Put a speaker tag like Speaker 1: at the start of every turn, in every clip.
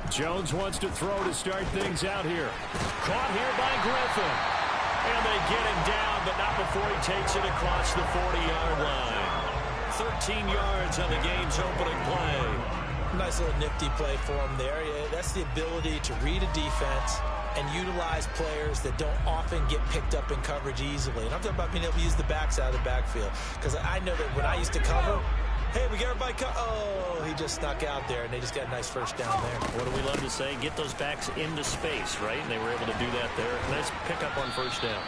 Speaker 1: Jones wants to throw to start things out here. Caught here by Griffin. And they get him down, but not before he takes it across the 40-yard line. 13 yards on the game's opening play.
Speaker 2: Nice little nifty play for him there. Yeah, that's the ability to read a defense and utilize players that don't often get picked up in coverage easily. And I'm talking about being able to use the backs out of the backfield. Because I know that when I used to cover, hey, we got everybody oh, he just snuck out there, and they just got a nice first down there.
Speaker 1: What do we love to say? Get those backs into space, right? And they were able to do that there. Nice pickup on first down.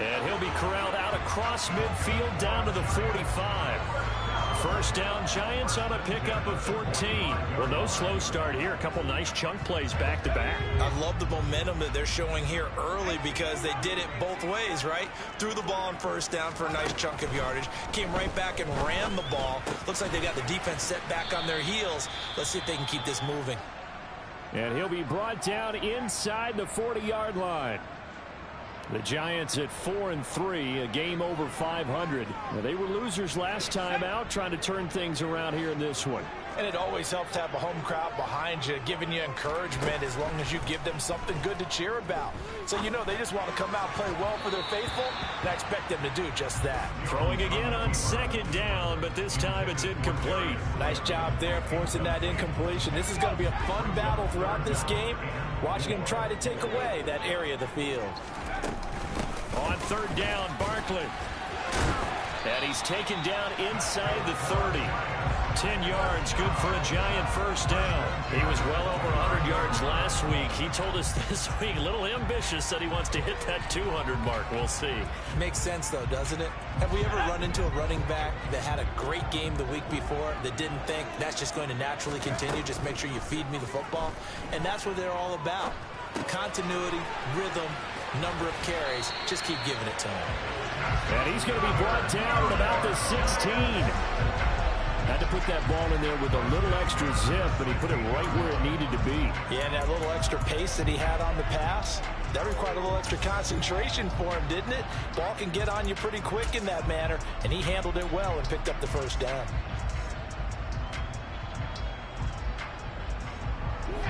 Speaker 1: And he'll be corralled out across midfield down to the 45. First down, Giants on a pickup of 14. Well, no slow start here. A couple nice chunk plays back-to-back.
Speaker 2: I love the momentum that they're showing here early because they did it both ways, right? Threw the ball on first down for a nice chunk of yardage. Came right back and ran the ball. Looks like they got the defense set back on their heels. Let's see if they can keep this moving.
Speaker 1: And he'll be brought down inside the 40-yard line. The Giants at 4-3, a game over 500. Well, they were losers last time out, trying to turn things around here in this one.
Speaker 2: And it always helps to have a home crowd behind you, giving you encouragement as long as you give them something good to cheer about. So, you know, they just want to come out and play well for their faithful, and I expect them to do just that.
Speaker 1: Throwing again on second down, but this time it's incomplete.
Speaker 2: Nice job there forcing that incompletion. This is going to be a fun battle throughout this game, watching them try to take away that area of the field.
Speaker 1: On third down, Barkley. And he's taken down inside the 30. 10 yards, good for a Giant first down. He was well over 100 yards last week. He told us this week, a little ambitious, that he wants to hit that 200 mark. We'll see.
Speaker 2: Makes sense, though, doesn't it? Have we ever run into a running back that had a great game the week before that didn't think that's just going to naturally continue? Just make sure you feed me the football. And that's what they're all about. Continuity, rhythm, number of carries. Just keep giving it to him.
Speaker 1: And he's going to be brought down at about the 16. Had to put that ball in there with a little extra zip, but he put it right where it needed to be.
Speaker 2: Yeah, and that little extra pace that he had on the pass, that required a little extra concentration for him, didn't it? Ball can get on you pretty quick in that manner, and he handled it well and picked up the first down.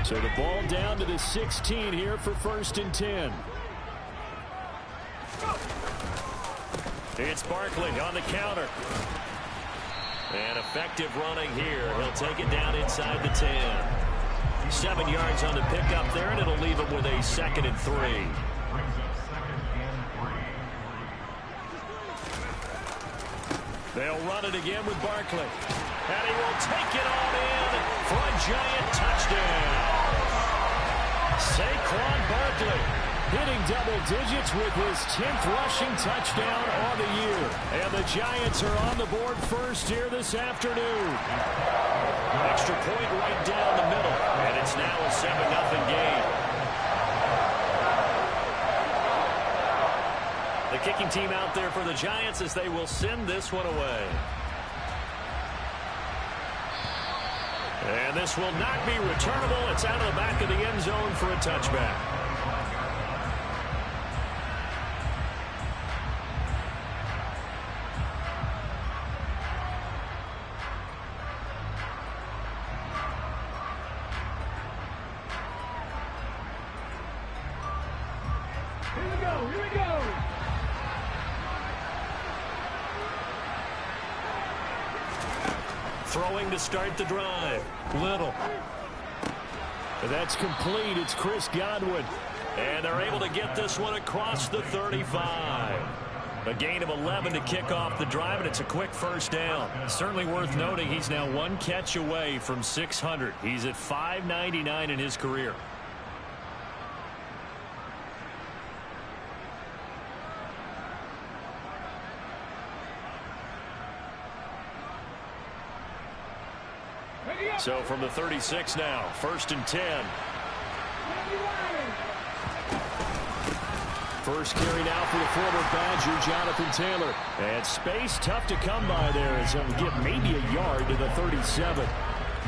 Speaker 1: So the ball down to the 16 here for 1st and 10. It's Barkley on the counter. And effective running here. He'll take it down inside the 10. 7 yards on the pickup there, and it'll leave him with a 2nd and 3. They'll run it again with Barkley. And he will take it on in for a Giant touchdown. Saquon Barkley hitting double digits with his 10th rushing touchdown on the year. And the Giants are on the board first here this afternoon. Extra point right down the middle. And it's now a 7-0 game. The kicking team out there for the Giants as they will send this one away. And this will not be returnable. It's out of the back of the end zone for a touchback.
Speaker 3: Here we go.
Speaker 1: Throwing to start the drive. Little. That's complete. It's Chris Godwin. And they're able to get this one across the 35. A gain of 11 to kick off the drive, and it's a quick first down. Certainly worth noting he's now one catch away from 600. He's at 599 in his career. So from the 36 now, 1st and 10. First carry now for the former Badger, Jonathan Taylor. And space tough to come by there as he'll get maybe a yard to the 37.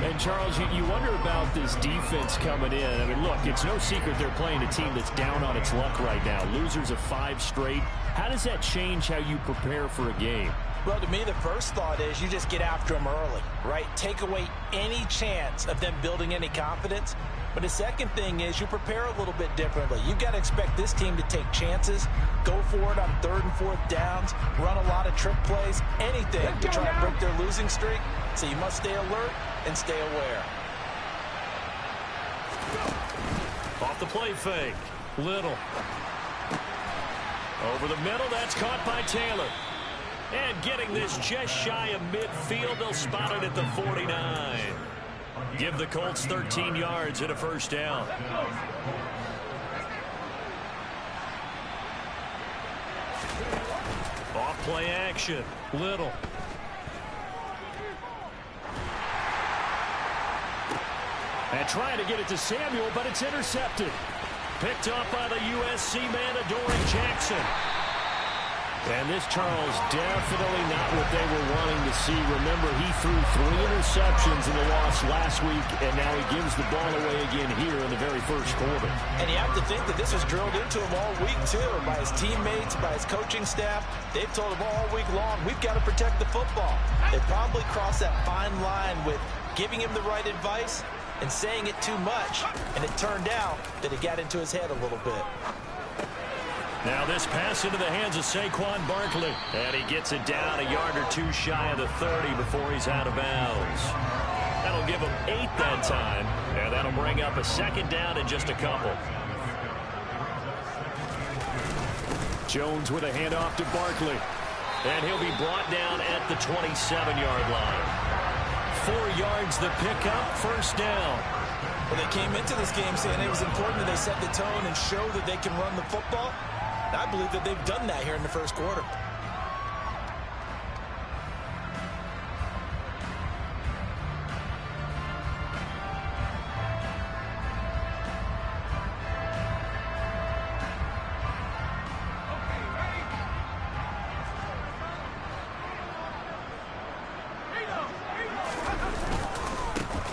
Speaker 1: And Charles, you wonder about this defense coming in. I mean, look, it's no secret they're playing a team that's down on its luck right now. Losers of 5 straight. How does that change how you prepare for a game?
Speaker 2: Well, to me, the first thought is you just get after them early, right? Take away any chance of them building any confidence. But the second thing is you prepare a little bit differently. You've got to expect this team to take chances, go for it on 3rd and 4th downs, run a lot of trick plays, anything to try and break their losing streak. So you must stay alert and stay aware.
Speaker 1: Off the play fake. Little. Over the middle. That's caught by Taylor. And getting this just shy of midfield. They'll spot it at the 49. Give the Colts 13 yards and a first down. Off play action. Little. And trying to get it to Samuel, but it's intercepted. Picked off by the USC man, Adoree Jackson. And this, Charles, definitely not what they were wanting to see. Remember, he threw 3 interceptions in the loss last week, and now he gives the ball away again here in the very first quarter.
Speaker 2: And you have to think that this was drilled into him all week, too, by his teammates, by his coaching staff. They've told him all week long, we've got to protect the football. They probably crossed that fine line with giving him the right advice and saying it too much, and it turned out that it got into his head a little bit.
Speaker 1: Now this pass into the hands of Saquon Barkley, and he gets it down a yard or 2 shy of the 30 before he's out of bounds. That'll give him 8 that time, and that'll bring up a 2nd down in just a couple. Jones with a handoff to Barkley, and he'll be brought down at the 27-yard line. 4 yards the pickup, first down.
Speaker 2: Well, they came into this game saying it was important that they set the tone and show that they can run the football. And I believe that they've done that here in the first quarter.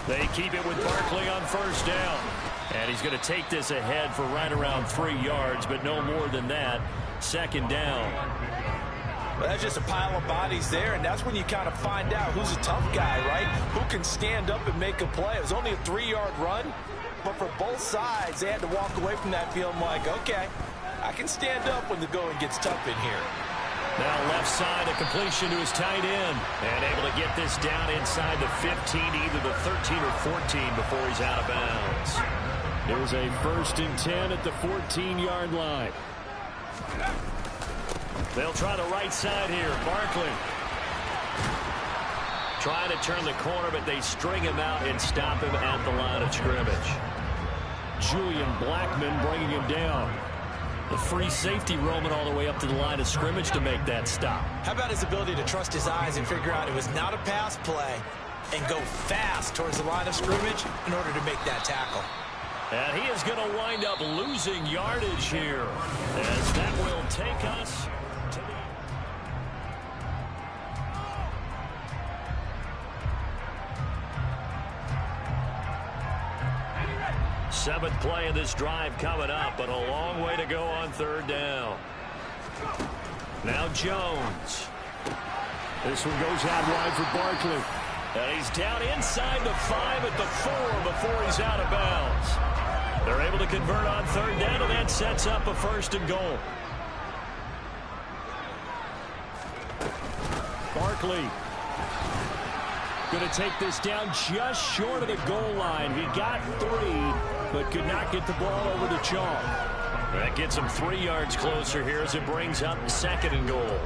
Speaker 1: They keep it with Barkley on first down. And he's going to take this ahead for right around 3 yards, but no more than that. 2nd down.
Speaker 2: Well, that's just a pile of bodies there, and that's when you kind of find out who's a tough guy, right? Who can stand up and make a play. It was only a 3-yard run, but for both sides, they had to walk away from that field like, okay, I can stand up when the going gets tough in here.
Speaker 1: Now left side, a completion to his tight end. And able to get this down inside the 15, either the 13 or 14 before he's out of bounds. There's a 1st and 10 at the 14-yard line. They'll try the right side here. Barkley trying to turn the corner, but they string him out and stop him at the line of scrimmage. Julian Blackman bringing him down. The free safety roaming all the way up to the line of scrimmage to make that stop.
Speaker 2: How about his ability to trust his eyes and figure out it was not a pass play and go fast towards the line of scrimmage in order to make that tackle.
Speaker 1: And he is going to wind up losing yardage here, as that will take us to the 7th play of this drive coming up, but a long way to go on 3rd down. Now Jones. This one goes out wide for Barkley. And he's down inside the 5 at the 4 before he's out of bounds. They're able to convert on 3rd down, and that sets up a 1st and goal. Barkley going to take this down just short of the goal line. He got 3, but could not get the ball over the chalk. That gets him 3 yards closer here as it brings up 2nd and goal.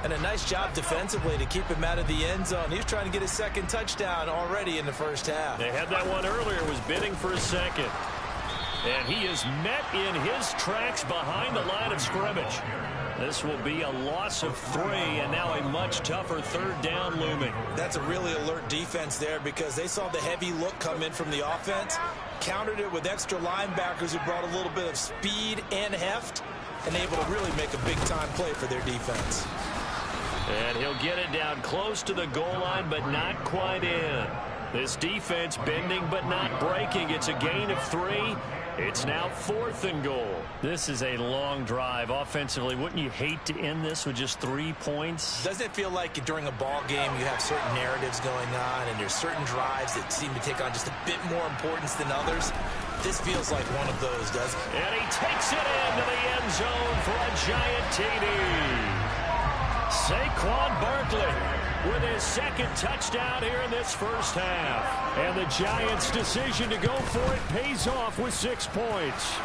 Speaker 2: And a nice job defensively to keep him out of the end zone. He was trying to get his 2nd touchdown already in the first half.
Speaker 1: They had that one earlier, was bidding for a 2nd. And he is met in his tracks behind the line of scrimmage. This will be a loss of 3, and now a much tougher 3rd down looming.
Speaker 2: That's a really alert defense there because they saw the heavy look come in from the offense, countered it with extra linebackers who brought a little bit of speed and heft, and able to really make a big-time play for their defense.
Speaker 1: And he'll get it down close to the goal line, but not quite in. This defense bending but not breaking. It's a gain of 3. It's now 4th and goal.
Speaker 4: This is a long drive offensively. Wouldn't you hate to end this with just 3 points?
Speaker 2: Doesn't it feel like during a ball game you have certain narratives going on and there's certain drives that seem to take on just a bit more importance than others? This feels like one of those, doesn't it?
Speaker 1: And he takes it into the end zone for a giant TD. Saquon Barkley with his 2nd touchdown here in this first half. And the Giants' decision to go for it pays off with 6 points.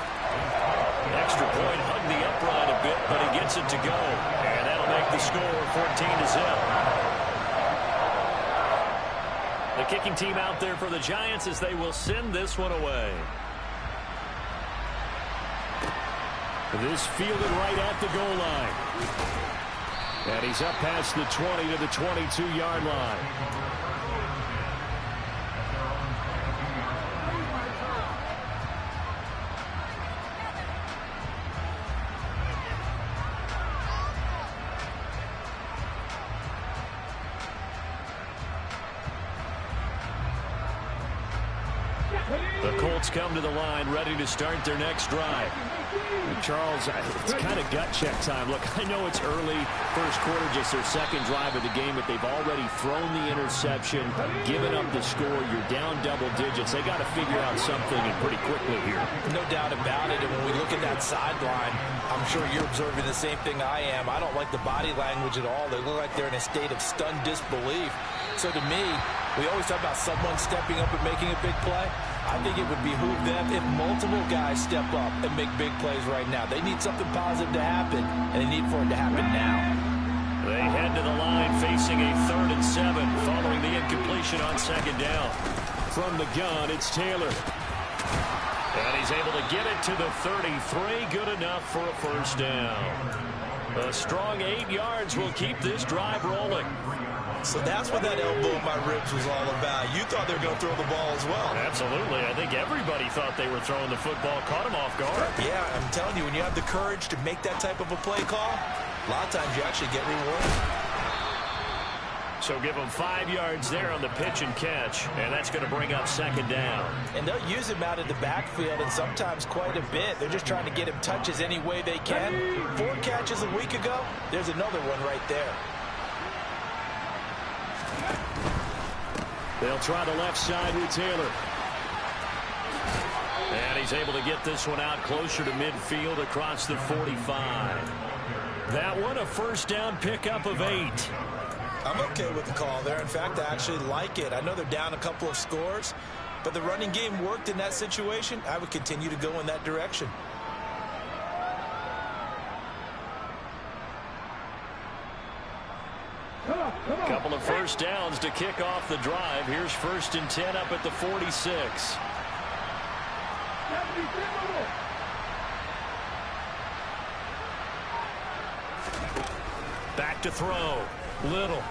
Speaker 1: Extra point hugged the upright a bit, but he gets it to go. And that'll make the score 14-0. The kicking team out there for the Giants as they will send this one away. This fielded right at the goal line. And he's up past the 20 to the 22-yard line. The Colts come to the line, ready to start their next drive. Charles, it's kind of gut check time. Look, I know it's early, first quarter, just their 2nd drive of the game, but they've already thrown the interception, given up the score. You're down double digits. They got to figure out something and pretty quickly here.
Speaker 2: No doubt about it. And when we look at that sideline, I'm sure you're observing the same thing I am. I don't like the body language at all. They look like they're in a state of stunned disbelief. So to me, we always talk about someone stepping up and making a big play. I think it would behoove them if multiple guys step up and make big plays right now. They need something positive to happen, and they need for it to happen now.
Speaker 1: They head to the line facing a 3rd and 7 following the incompletion on 2nd down. From the gun, it's Taylor. And he's able to get it to the 33. Good enough for a 1st down. A strong 8 yards will keep this drive rolling.
Speaker 2: So that's what that elbow in my ribs was all about. You thought they were going to throw the ball as well.
Speaker 1: Absolutely. I think everybody thought they were throwing the football. Caught him off guard.
Speaker 2: Yeah, I'm telling you, when you have the courage to make that type of a play call, a lot of times you actually get rewarded.
Speaker 1: So give them 5 yards there on the pitch and catch, and that's going to bring up 2nd down.
Speaker 2: And they'll use him out of the backfield, and sometimes quite a bit. They're just trying to get him touches any way they can. 4 catches a week ago, there's another one right there.
Speaker 1: They'll try the left side with Taylor. And he's able to get this one out closer to midfield across the 45. That one a 1st down pickup of 8.
Speaker 2: I'm okay with the call there. In fact, I actually like it. I know they're down a couple of scores, but the running game worked in that situation. I would continue to go in that direction.
Speaker 1: Couple of 1st downs to kick off the drive. Here's 1st and 10 up at the 46. Back to throw. Little.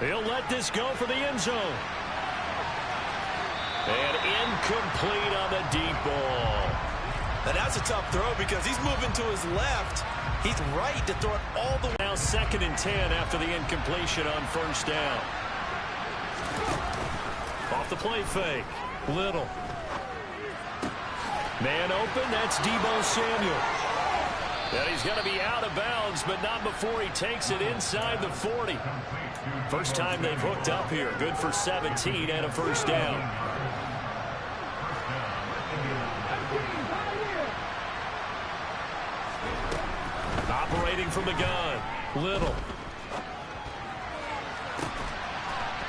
Speaker 1: He'll let this go for the end zone. And incomplete on the deep ball.
Speaker 2: Now that's a tough throw because he's moving to his left. He's right to throw it all the way.
Speaker 1: Now 2nd and 10 after the incompletion on 1st down. Off the play fake. Little. Man open. That's Deebo Samuel. And he's going to be out of bounds, but not before he takes it inside the 40. First time they've hooked up here. Good for 17 and a 1st down. Operating from the gun. Little.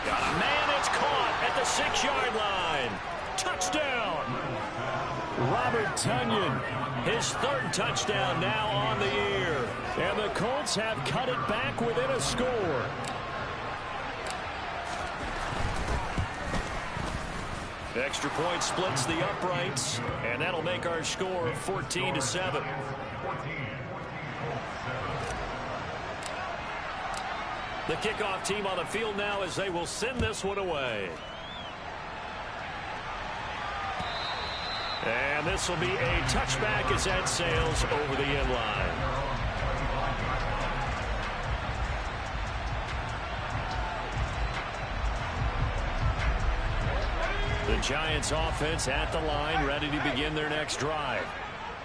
Speaker 1: Got a man. It's caught at the 6-yard line. Touchdown. Robert Tonyan. His 3rd touchdown now on the year. And the Colts have cut it back within a score. The extra point splits the uprights, and that'll make our score 14-7. The kickoff team on the field now as they will send this one away. And this will be a touchback as that sails over the end line. The Giants offense at the line, ready to begin their next drive.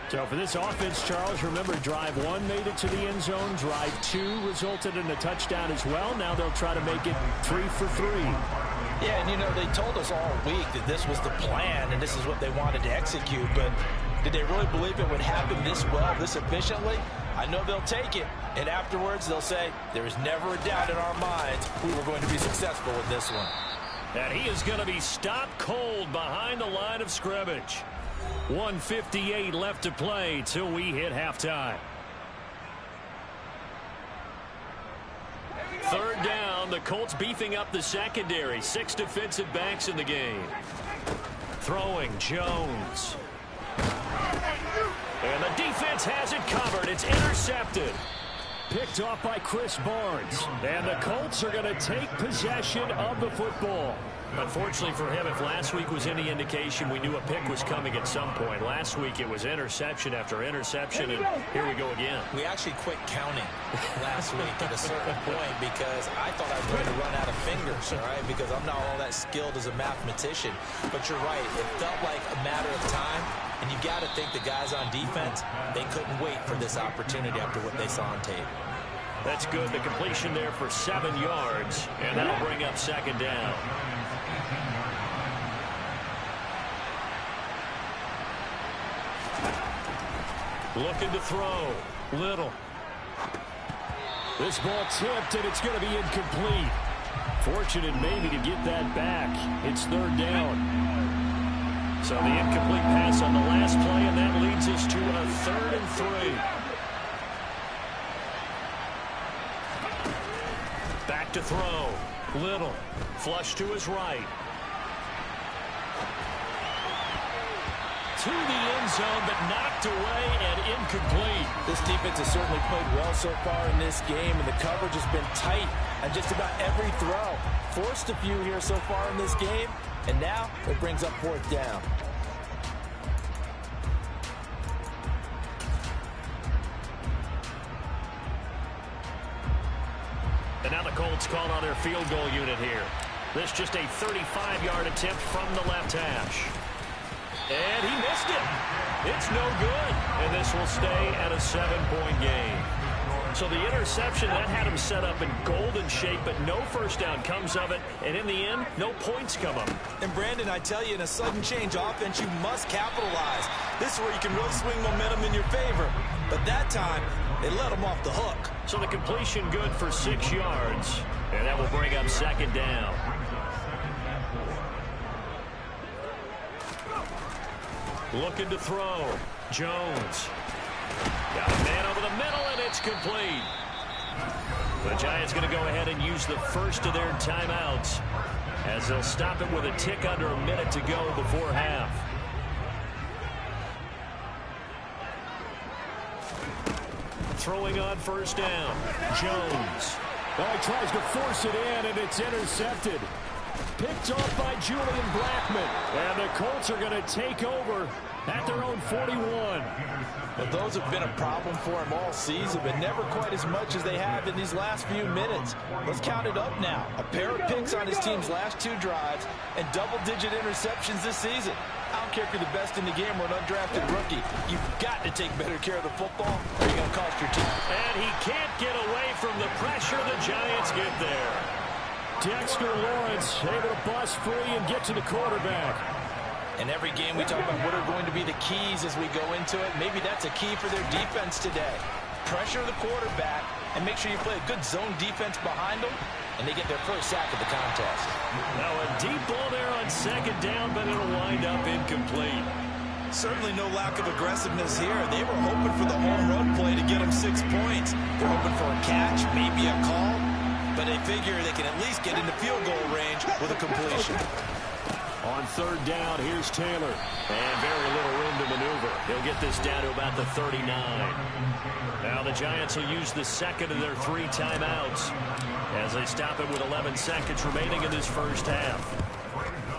Speaker 1: So for this offense, Charles, remember drive 1 made it to the end zone. Drive 2 resulted in a touchdown as well. Now they'll try to make it 3 for 3.
Speaker 2: Yeah, and you know, they told us all week that this was the plan and this is what they wanted to execute, but did they really believe it would happen this well, this efficiently? I know they'll take it, and afterwards they'll say, there is never a doubt in our minds we were going to be successful with this one.
Speaker 1: And he is going to be stopped cold behind the line of scrimmage. 1:58 left to play till we hit halftime. Third down, the Colts beefing up the secondary. 6 defensive backs in the game. Throwing, Jones. And the defense has it covered. It's intercepted. Picked off by Chris Barnes. And the Colts are going to take possession of the football. Unfortunately for him, if last week was any indication, we knew a pick was coming at some point. Last week it was interception after interception, and here we go again.
Speaker 2: We actually quit counting last week at a certain point because I thought I was going to run out of fingers, all right, because I'm not all that skilled as a mathematician. But you're right, it felt like a matter of time, and you got to think the guys on defense, they couldn't wait for this opportunity after what they saw on tape.
Speaker 1: That's good. The completion there for 7 yards, and that'll bring up second down. Looking to throw. Little. This ball tipped, and it's going to be incomplete. Fortunate maybe to get that back. It's third down. So the incomplete pass on the last play, and that leads us to a 3rd and 3. Back to throw. Little. Flush to his right. To the end zone, but knocked away and incomplete.
Speaker 2: This defense has certainly played well so far in this game, and the coverage has been tight on just about every throw. Forced a few here so far in this game, and now it brings up 4th down.
Speaker 1: And now the Colts call on their field goal unit here. This just a 35-yard attempt from the left hash. And he missed it. It's no good. And this will stay at a 7-point game. So the interception, that had him set up in golden shape, but no first down comes of it. And in the end, no points come up.
Speaker 2: And Brandon, I tell you, in a sudden change offense, you must capitalize. This is where you can really swing momentum in your favor. But that time, they let him off the hook.
Speaker 1: So the completion good for 6 yards. And that will bring up second down. Looking to throw. Jones. Got a man over the middle, and it's complete. The Giants going to go ahead and use the first of their timeouts as they'll stop it with a tick under a minute to go before half. Throwing on first down. Jones.
Speaker 3: Well, he tries to force it in, and it's intercepted. Picked off by Julian Blackman. And the Colts are going to take over at their own 41.
Speaker 2: Well, those have been a problem for him all season, but never quite as much as they have in these last few minutes. Let's count it up now. A pair of picks on his team's last 2 drives and double-digit interceptions this season. I don't care if you're the best in the game or an undrafted rookie. You've got to take better care of the football or you're going to cost your team.
Speaker 1: And he can't get away from the pressure. The Giants get there.
Speaker 3: Dexter Lawrence able to bust free and get to the quarterback.
Speaker 2: In every game we talk about what are going to be the keys as we go into it. Maybe that's a key for their defense today. Pressure the quarterback and make sure you play a good zone defense behind them, and they get their first sack of the contest.
Speaker 1: Now a deep ball there on second down, but it'll wind up incomplete.
Speaker 2: Certainly no lack of aggressiveness here. They were hoping for the home run play to get them 6 points. They're hoping for a catch, maybe a call, but they figure they can at least get into field goal range with a completion.
Speaker 1: On third down, here's Taylor. And very little room to maneuver. He'll get this down to about the 39. Now the Giants will use the second of their 3 timeouts as they stop it with 11 seconds remaining in this first half.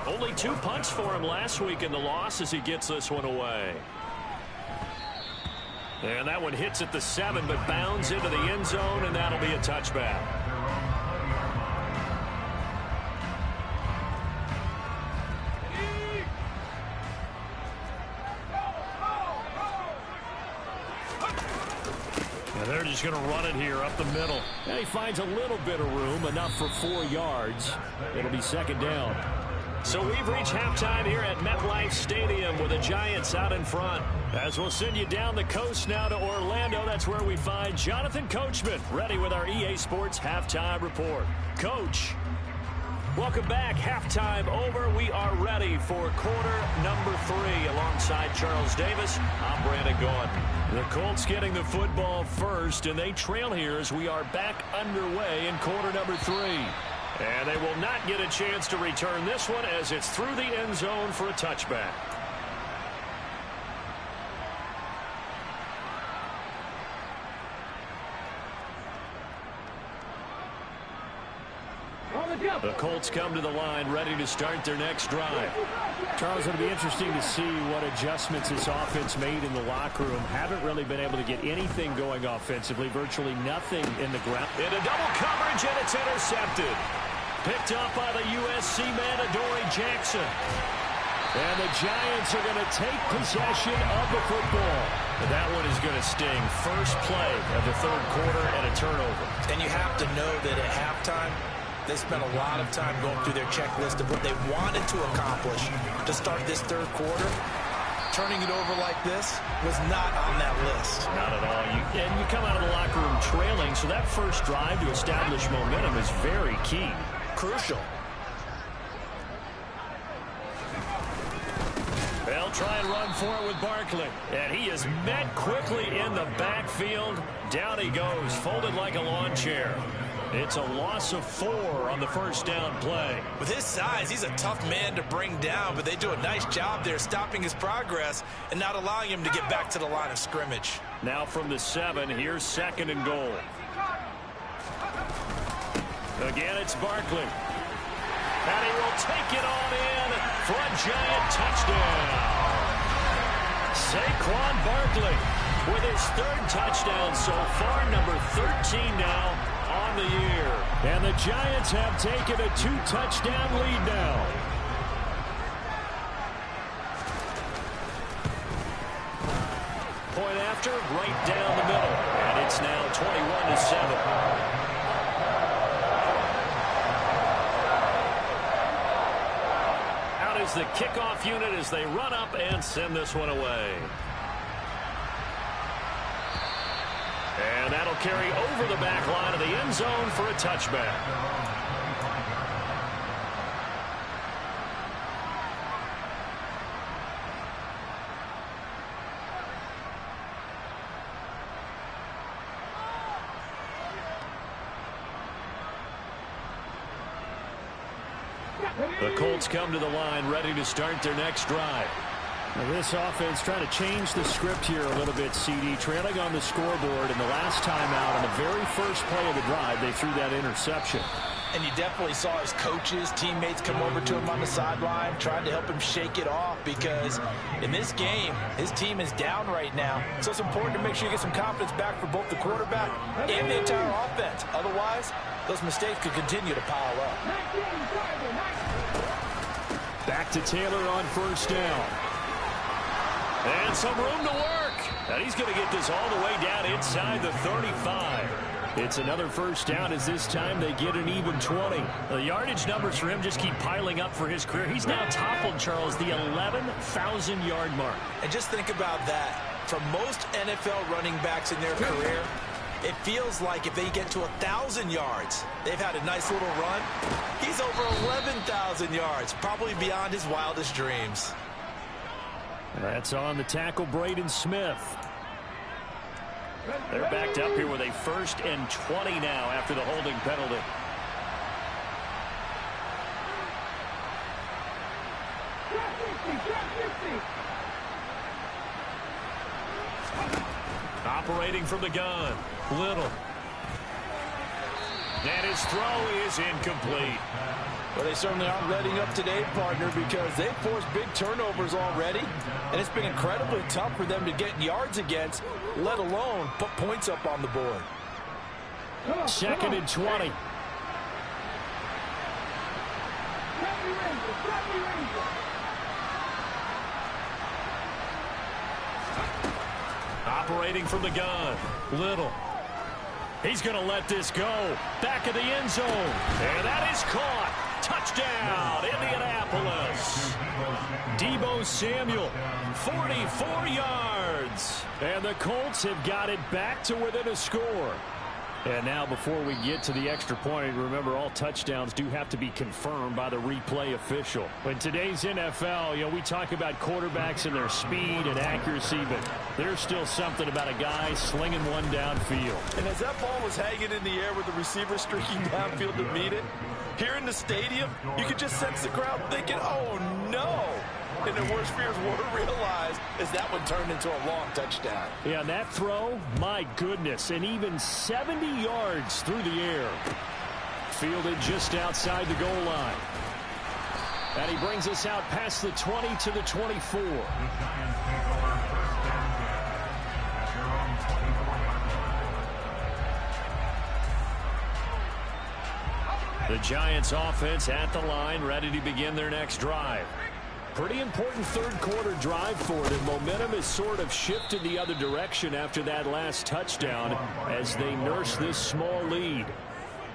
Speaker 1: Only 2 punts for him last week in the loss as he gets this one away. And that one hits at the 7, but bounds into the end zone, and that'll be a touchback. just going to run it here up the middle.
Speaker 3: And he finds a little bit of room, enough for 4 yards. It'll be second down.
Speaker 1: So we've reached halftime here at MetLife Stadium with the Giants out in front. As we'll send you down the coast now to Orlando, that's where we find Jonathan Coachman, ready with our EA Sports Halftime Report. Coach, welcome back. Halftime over. We are ready for quarter number 3. Alongside Charles Davis, I'm Brandon Gaudin. The Colts getting the football first, and they trail here as we are back underway in quarter number 3. And they will not get a chance to return this one as it's through the end zone for a touchback. The Colts come to the line ready to start their next drive.
Speaker 3: Charles, it'll be interesting to see what adjustments this offense made in the locker room. Haven't really been able to get anything going offensively. Virtually nothing in the ground.
Speaker 1: Into double coverage, and it's intercepted. Picked up by the USC man, Adoree Jackson.
Speaker 3: And the Giants are going to take possession of the football.
Speaker 1: And that one is going to sting. First play of the third quarter and a turnover.
Speaker 2: And you have to know that at halftime, they spent a lot of time going through their checklist of what they wanted to accomplish to start this third quarter. Turning it over like this was not on that list.
Speaker 1: Not at all. And you come out of the locker room trailing, so that first drive to establish momentum is very key.
Speaker 2: Crucial.
Speaker 1: They'll try and run for it with Barkley. And he is met quickly in the backfield. Down he goes, folded like a lawn chair. It's a loss of 4 on the first down play.
Speaker 2: With his size, he's a tough man to bring down, but they do a nice job there stopping his progress and not allowing him to get back to the line of scrimmage.
Speaker 1: Now from the 7, here's second and goal. Again, it's Barkley. And he will take it on in for a Giant touchdown. Saquon Barkley with his 3rd touchdown so far, number 13 now on the year.
Speaker 3: And the Giants have taken a 2-touchdown lead now.
Speaker 1: Point after, right down the middle. And it's now 21-7. Is the kickoff unit as they run up and send this one away. And that'll carry over the back line of the end zone for a touchback. The Colts come to the line ready to start their next drive.
Speaker 3: Now this offense trying to change the script here a little bit, CD. Trailing on the scoreboard, and the last time out on the very first play of the drive, they threw that interception.
Speaker 2: And you definitely saw his coaches, teammates come over to him on the sideline, trying to help him shake it off, because in this game, his team is down right now. So it's important to make sure you get some confidence back for both the quarterback and the entire offense. Otherwise, those mistakes could continue to pile up.
Speaker 3: Back to Taylor on first down.
Speaker 1: And some room to work. And he's going to get this all the way down inside the 35.
Speaker 3: It's another first down as this time they get an even 20.
Speaker 1: The yardage numbers for him just keep piling up for his career. He's now toppled, Charles, the 11,000-yard mark.
Speaker 2: And just think about that. For most NFL running backs in their career, it feels like if they get to 1,000 yards, they've had a nice little run. He's over 11,000 yards, probably beyond his wildest dreams.
Speaker 3: That's on the tackle, Braden Smith.
Speaker 1: They're backed up here with a 1st and 20 now after the holding penalty. Operating from the gun, Little. And his throw is incomplete.
Speaker 2: Well, they certainly aren't letting up today, partner, because they've forced big turnovers already, and it's been incredibly tough for them to get yards against, let alone put points up on the board.
Speaker 3: 2nd and 20.
Speaker 1: Operating from the gun, Little.
Speaker 3: He's going to let this go. Back of the end zone. And that is caught. Touchdown, Indianapolis. Deebo Samuel, 44 yards. And the Colts have got it back to within a score. And now before we get to the extra point, remember all touchdowns do have to be confirmed by the replay official. In today's NFL, we talk about quarterbacks and their speed and accuracy, but there's still something about a guy slinging one downfield.
Speaker 5: And as that ball was hanging in the air with the receiver streaking downfield to meet it, here in the stadium, you could just sense the crowd thinking, oh no. And their worst fears were realized as that one turned into a long touchdown.
Speaker 3: Yeah, and that throw, my goodness, and even 70 yards through the air. Fielded just outside the goal line. And he brings us out past the 20 to the 24. The Giants offense at the line, ready to begin their next drive. Pretty important third quarter drive for them. Momentum has sort of shifted the other direction after that last touchdown as they nurse this small lead.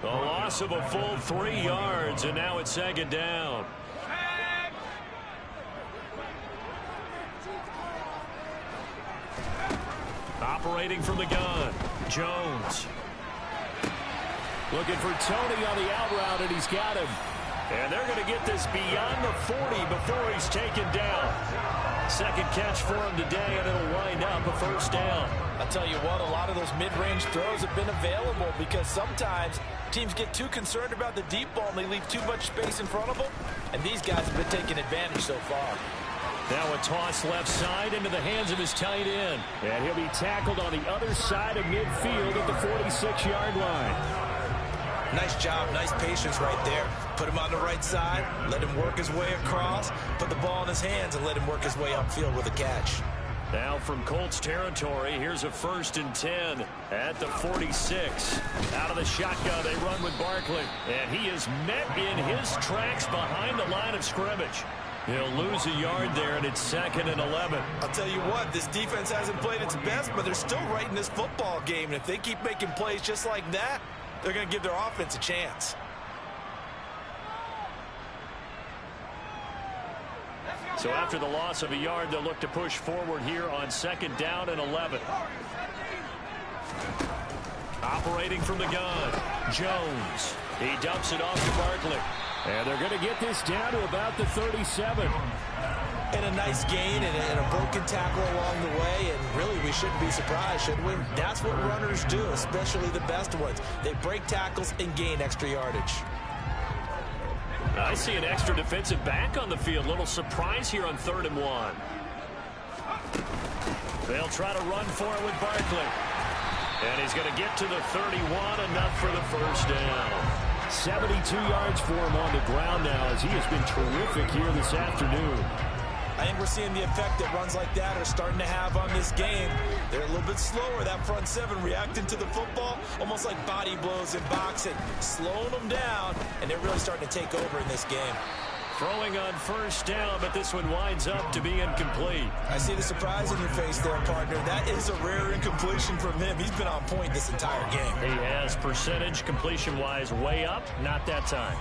Speaker 3: A loss of a full 3 yards, and now it's second down. Operating from the gun, Jones. Looking for Tony on the out route, and he's got him. And they're going to get this beyond the 40 before he's taken down. Second catch for him today, and it'll wind up a first down.
Speaker 2: I'll tell you what, a lot of those mid-range throws have been available because sometimes teams get too concerned about the deep ball and they leave too much space in front of them. And these guys have been taking advantage so far.
Speaker 3: Now a toss left side into the hands of his tight end. And he'll be tackled on the other side of midfield at the 46-yard line.
Speaker 2: Nice job, nice patience right there. Put him on the right side, let him work his way across, put the ball in his hands, and let him work his way upfield with a catch.
Speaker 3: Now from Colts territory, here's a 1st and 10 at the 46. Out of the shotgun, they run with Barkley. And he is met in his tracks behind the line of scrimmage. He'll lose a yard there, and it's 2nd and 11.
Speaker 2: I'll tell you what, this defense hasn't played its best, but they're still right in this football game. And if they keep making plays just like that, they're going to give their offense a chance.
Speaker 3: So after the loss of a yard, they'll look to push forward here on 2nd down and 11. Operating from the gun, Jones. He dumps it off to Barkley. And they're going to get this down to about the 37.
Speaker 2: And a nice gain and a broken tackle along the way, and really we shouldn't be surprised, should we? That's what runners do, especially the best ones. They break tackles and gain extra yardage.
Speaker 3: I see an extra defensive back on the field. Little surprise here on 3rd and 1. They'll try to run for it with Barkley. And he's going to get to the 31, enough for the first down. 72 yards for him on the ground now as he has been terrific here this afternoon.
Speaker 2: I think we're seeing the effect that runs like that are starting to have on this game. They're a little bit slower, that front seven, reacting to the football, almost like body blows in boxing, slowing them down, and they're really starting to take over in this game.
Speaker 3: Throwing on 1st down, but this one winds up to be incomplete.
Speaker 2: I see the surprise in your face there, partner. That is a rare incompletion from him. He's been on point this entire game.
Speaker 3: He has percentage completion-wise way up, not that time.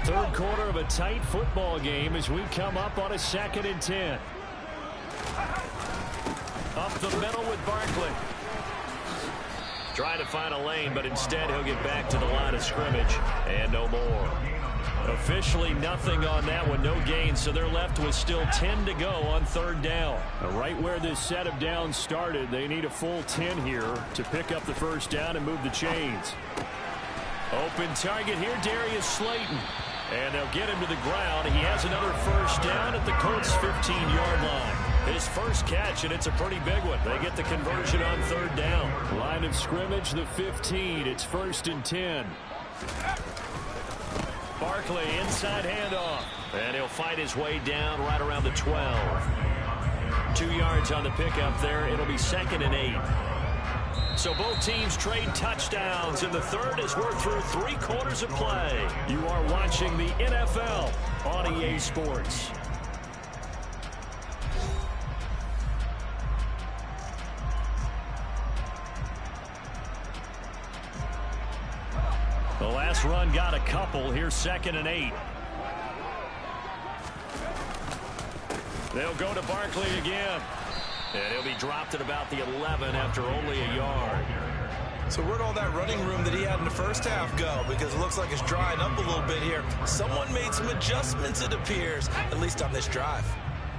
Speaker 3: Third quarter of a tight football game as we come up on a 2nd and 10. Up the middle with Barkley. Trying to find a lane, but instead he'll get back to the line of scrimmage. And no more. Officially nothing on that one, no gain, so they're left with still 10 to go on 3rd down. Right where this set of downs started, they need a full 10 here to pick up the first down and move the chains. Open target here, Darius Slayton. And they'll get him to the ground. He has another first down at the Colts' 15-yard line. His first catch, and it's a pretty big one. They get the conversion on 3rd down. Line of scrimmage, the 15. It's 1st and 10. Barkley, inside handoff. And he'll fight his way down right around the 12. 2 yards on the pickup there. It'll be 2nd and 8. So both teams trade touchdowns in the third as we're through 3 quarters of play. You are watching the NFL on EA Sports. This run got a couple. Here's 2nd and 8. They'll go to Barkley again. And he'll be dropped at about the 11 after only a yard.
Speaker 2: So where'd all that running room that he had in the first half go? Because it looks like it's drying up a little bit here. Someone made some adjustments, it appears, at least on this drive.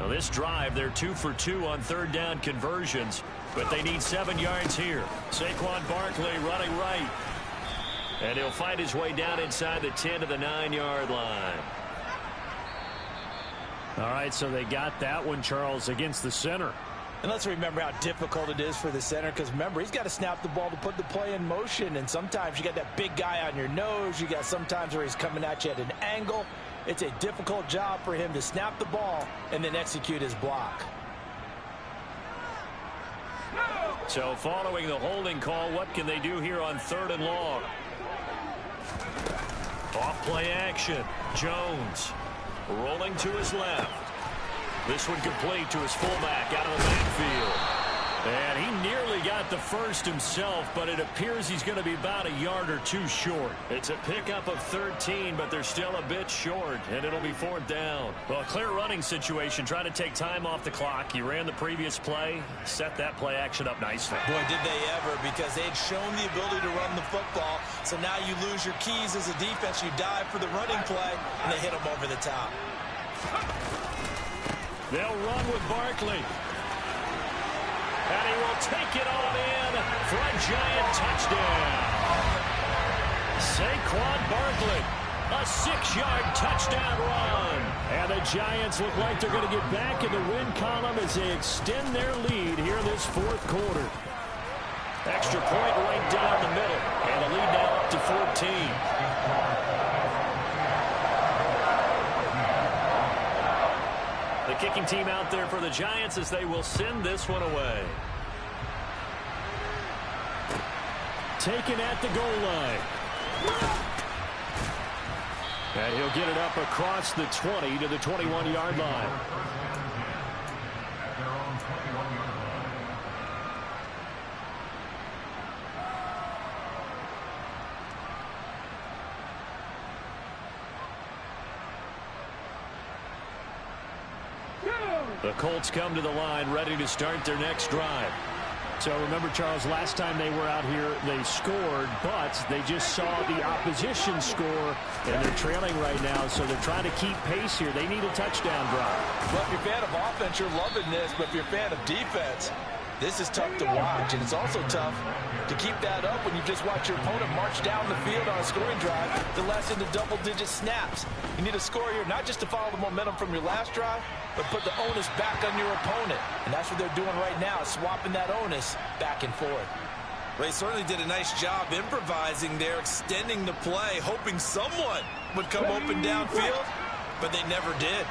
Speaker 3: Now this drive, they're 2 for 2 on 3rd down conversions, but they need 7 yards here. Saquon Barkley running right. And he'll find his way down inside the 10 to the 9-yard line.
Speaker 1: All right, so they got that one, Charles, against the center.
Speaker 2: And let's remember how difficult it is for the center, because remember, he's got to snap the ball to put the play in motion, and sometimes you got that big guy on your nose. You got sometimes where he's coming at you at an angle. It's a difficult job for him to snap the ball and then execute his block.
Speaker 3: So following the holding call, what can they do here on 3rd and long? Off play action. Jones rolling to his left. This one complete to his fullback out of the backfield. And he nearly got the first himself, but it appears he's going to be about a yard or 2 short. It's a pickup of 13, but they're still a bit short, and it'll be 4th down. Well, a clear running situation, trying to take time off the clock. He ran the previous play, set that play action up nicely.
Speaker 2: Boy, did they ever, because they'd shown the ability to run the football. So now you lose your keys as a defense. You dive for the running play, and they hit him over the top.
Speaker 3: They'll run with Barkley. And he will take it on in for a giant touchdown. Saquon Barkley, a 6-yard touchdown run.
Speaker 1: And the Giants look like they're going to get back in the win column as they extend their lead here in this 4th quarter.
Speaker 3: Extra point right down the middle. And the lead now up to 14. The kicking team out there for the Giants as they will send this one away.
Speaker 1: Taken at the goal line. And he'll get it up across the 20 to the 21-yard line.
Speaker 3: The Colts come to the line ready to start their next drive.
Speaker 1: So remember, Charles, last time they were out here, they scored, but they just saw the opposition score, and they're trailing right now, so they're trying to keep pace here. They need a touchdown drive.
Speaker 2: Well, if you're a fan of offense, you're loving this, but if you're a fan of defense, this is tough to watch, and it's also tough to keep that up when you just watch your opponent march down the field on a scoring drive to last into double-digit snaps. You need a score here, not just to follow the momentum from your last drive, but put the onus back on your opponent. And that's what they're doing right now, swapping that onus back and forth. Well, he certainly did a nice job improvising there, extending the play, hoping someone would come open downfield, but they never did.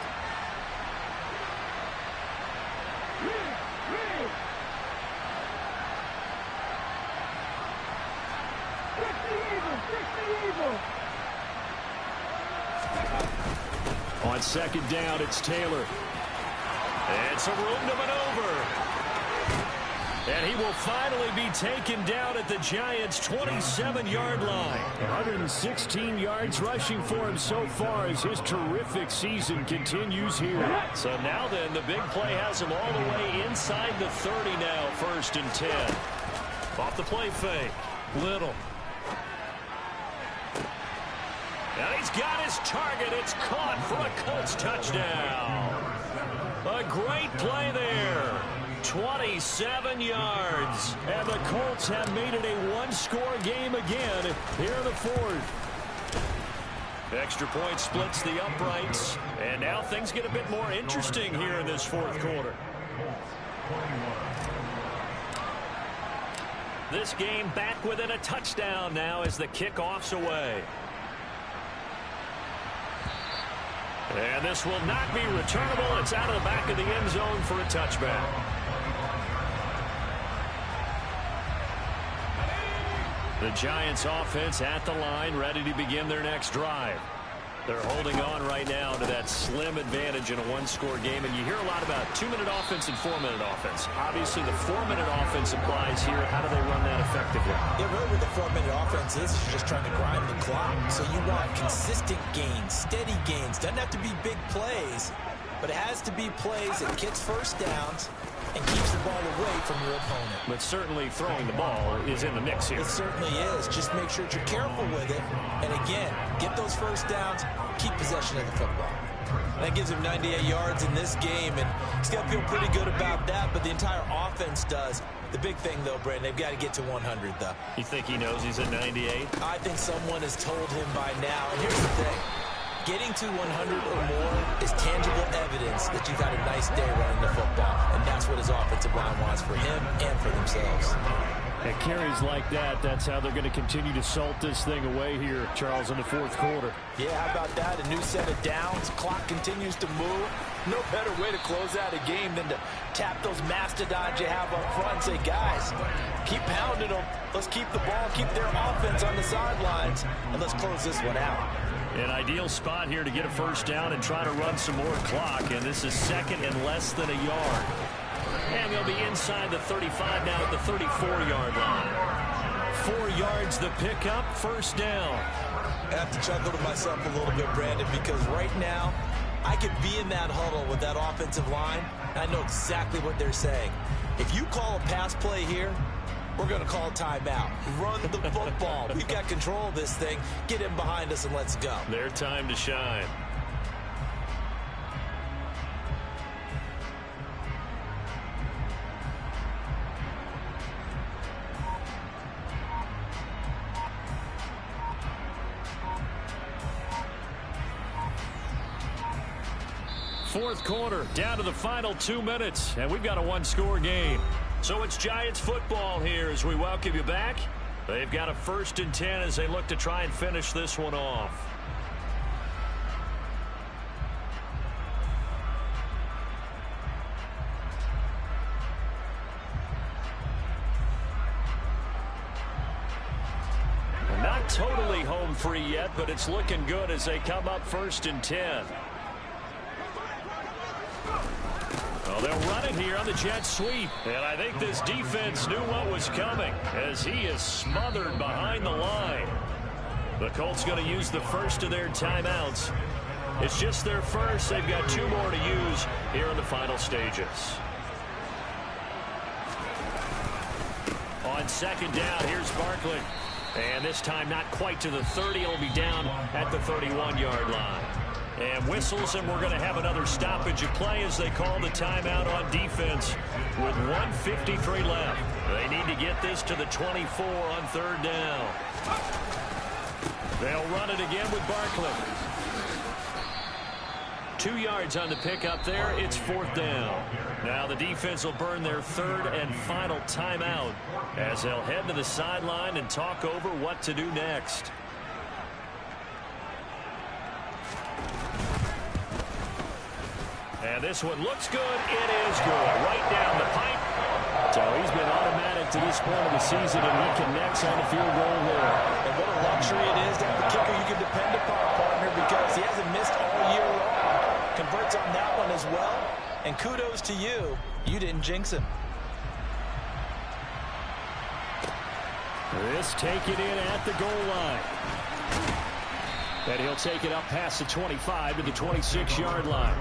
Speaker 1: On 2nd down, it's Taylor.
Speaker 3: And some room to maneuver. And he will finally be taken down at the Giants' 27-yard line.
Speaker 1: 116 yards rushing for him so far as his terrific season continues here.
Speaker 3: So now then, the big play has him all the way inside the 30 now, 1st and 10. Off the play fake. Little. And he's got his target. It's caught for a Colts touchdown. A great play there. 27 yards.
Speaker 1: And the Colts have made it a one-score game again here in the 4th.
Speaker 3: Extra point splits the uprights. And now things get a bit more interesting here in this 4th quarter. This game back within a touchdown now as the kickoff's away. And this will not be returnable. It's out of the back of the end zone for a touchback. The Giants offense at the line, ready to begin their next drive. They're holding on right now to that slim advantage in a one-score game, and you hear a lot about 2-minute offense and 4-minute offense. Obviously, the 4-minute offense applies here. How do they run that effectively?
Speaker 2: Yeah, really what the 4-minute offense is you're just trying to grind the clock. So you want consistent gains, steady gains. Doesn't have to be big plays, but it has to be plays that gets first downs and keeps the ball away from your opponent.
Speaker 3: But certainly throwing the ball is in the mix here.
Speaker 2: It certainly is. Just make sure that you're careful with it. And again, get those first downs, keep possession of the football. That gives him 98 yards in this game, and he's got to feel pretty good about that, but the entire offense does. The big thing, though, Brandon, they've got to get to 100, though.
Speaker 3: You think he knows he's at 98?
Speaker 2: I think someone has told him by now. And here's the thing. Getting to 100 or more is tangible evidence that you've had a nice day running the football. And that's what his offensive line wants for him and for themselves.
Speaker 1: And carries like that, that's how they're going to continue to salt this thing away here, Charles, in the fourth quarter.
Speaker 2: Yeah, how about that? A new set of downs. Clock continues to move.
Speaker 5: No better way to close out a game than to tap those mastodons you have up front and say, guys, keep pounding them. Let's keep the ball, keep their offense on the sidelines, and let's close this one out.
Speaker 3: An ideal spot here to get a first down and try to run some more clock, and this is second and less than a yard. And they'll be inside the 35 now at the 34-yard line. 4 yards the pickup, first down.
Speaker 2: I have to chuckle to myself a little bit, Brandon, because right now I could be in that huddle with that offensive line, and I know exactly what they're saying. If you call a pass play here, we're going to call timeout. Run the football. We've got control of this thing. Get him behind us and let's go.
Speaker 3: Their time to shine. Fourth quarter, down to the final 2 minutes, and we've got a one-score game. So it's Giants football here as we welcome you back. They've got a 1st and 10 as they look to try and finish this one off. Not totally home free yet, but it's looking good as they come up 1st and 10. Well, they'll run it here on the jet sweep. And I think this defense knew what was coming as he is smothered behind the line. The Colts going to use the first of their timeouts. It's just their first. They've got 2 more to use here in the final stages. On second down, here's Barkley. And this time not quite to the 30. It'll be down at the 31-yard line. And whistles, and we're going to have another stoppage of play as they call the timeout on defense with 1:53 left. They need to get this to the 24 on 3rd down. They'll run it again with Barkley. 2 yards on the pickup there. It's 4th down. Now the defense will burn their 3rd and final timeout as they'll head to the sideline and talk over what to do next. And this one looks good. It is good. Right down the pipe. So he's been automatic to this point of the season, and he connects on the field goal there.
Speaker 2: And what a luxury it is to have the kicker you can depend upon, partner, because he hasn't missed all year long. Converts on that one as well. And kudos to you. You didn't jinx him.
Speaker 1: This taken in at the goal line. And he'll take it up past the 25 to the 26-yard line.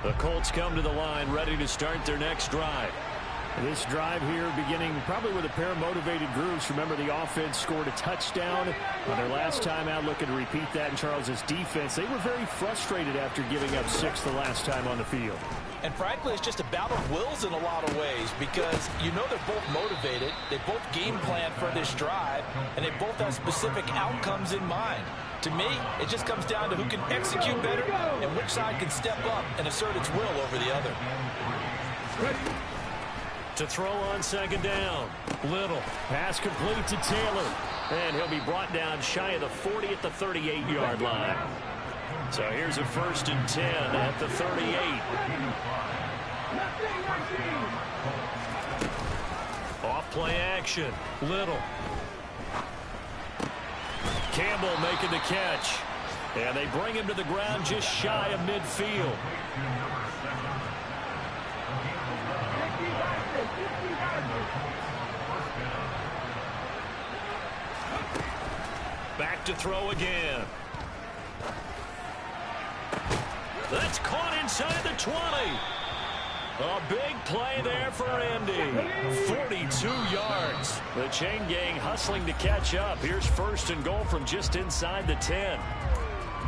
Speaker 3: The Colts come to the line ready to start their next drive.
Speaker 1: This drive here beginning probably with a pair of motivated groups. Remember, the offense scored a touchdown on their last time out, looking to repeat that in Charles's defense. They were very frustrated after giving up 6 the last time on the field.
Speaker 2: And frankly, it's just a battle of wills in a lot of ways because you know they're both motivated. They both game plan for this drive, and they both have specific outcomes in mind. To me, it just comes down to who can execute better and which side can step up and assert its will over the other.
Speaker 3: To throw on second down. Little.
Speaker 1: Pass complete to Taylor.
Speaker 3: And he'll be brought down shy of the 40 at the 38-yard line. So here's a 1st and 10 at the 38. Off play action. Little. Campbell making the catch. And they bring him to the ground just shy of midfield. Back to throw again. That's caught inside the 20. A big play there for Indy. 42 yards. The chain gang hustling to catch up. Here's 1st and goal from just inside the 10.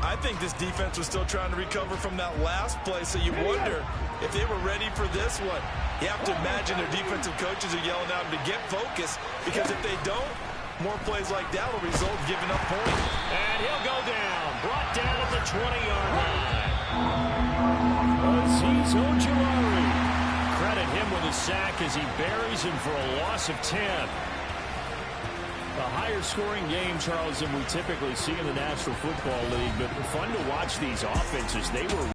Speaker 5: I think this defense was still trying to recover from that last play, so you wonder if they were ready for this one. You have to imagine their defensive coaches are yelling at them to get focused, because if they don't, more plays like that will result in giving up points.
Speaker 3: And he'll go down. Brought down at the 20-yard line. Azeez Ojulari. Credit him with a sack as he buries him for a loss of 10. A higher scoring game, Charles, than we typically see in the National Football League, but fun to watch these offenses. They were